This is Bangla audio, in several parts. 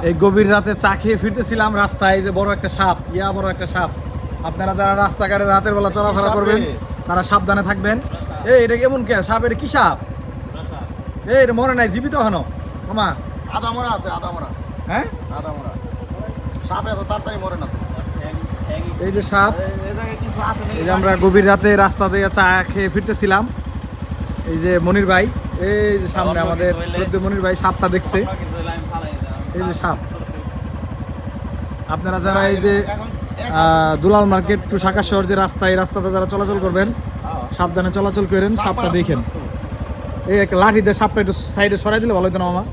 এই গভীর রাতে চা খেয়ে ফিরতেছিলাম রাস্তায়, যে বড় একটা সাপ, বড় একটা সাপ। আপনারা যারা রাস্তাঘাটে রাতের বেলা চলাফেরা করবেন তারা সাবধানে থাকবেন। এটা কেমন কে সাপ? এটা কি সাপ? এটা মরে নাই, জীবিত হনো মামা? আদা মরা আছে, আদা মরা। হ্যাঁ, আদা মরা সাপ এত তাড়াতাড়ি মরে না। এই যে সাপ। কিছু আছে, এই যে আমরা গভীর রাতে রাস্তা দিয়ে চা খেয়ে ফিরতেছিলাম। এই যে মনির ভাই, এই যে সামনে আমাদের শ্রদ্ধেয় মনির ভাই সাপটা দেখছে। এই যে সাপ। আপনারা যারা এই যে দুলাল মার্কেট টু শাখা শহর যে রাস্তা, এই রাস্তাতে যারা চলাচল করবেন সাবধানে চলাচল করেন, সাপটা দেখেন। এই একটা লাঠি দিয়ে সাপটা একটু সাইডে সরাই দিলে ভালো হতো না মামা?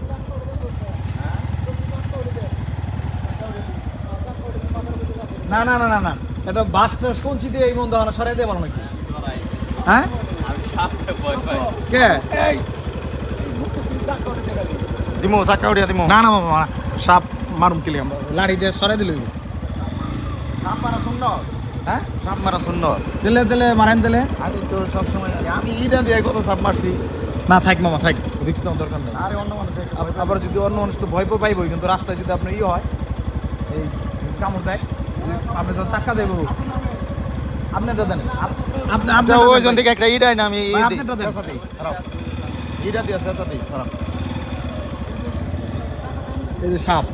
না না না না না, এটা বাসটা কঞ্চি দিয়ে এই মন দেওয়া সরাই দিয়ে ভালো নাকি? হ্যাঁ, কে দিমু চাক্কা উঠিয়া দিমু। না না মামা, সাপ মারুম কিলি আমরা, লাঠি দিয়ে সরাই দিলে। সাপ মারা সুন্দর। হ্যাঁ, সাপ মারা সুন্দর। দিলে দিলে মারেন দিলে। আমি তো সবসময় আমি ইটা দিয়ে কত সাপ মারছি। না থাক মামা, থাক, রিক্স নেওয়ার দরকার নেই। আরে অন্য মানুষ আবার যদি অন্য মানুষ তো ভয় পাইবই, কিন্তু রাস্তায় যদি আপনার হয় এই কামড় দেয়, আপনি তো চাক্কা দেবো, আপনি তো দেন। আপনি আচ্ছা ওইজন থেকে একটা ইটাই না আমি আপনারটা দেন। ইটা দিয়ে শেষাতেই খারাপ। এই যে সাপ।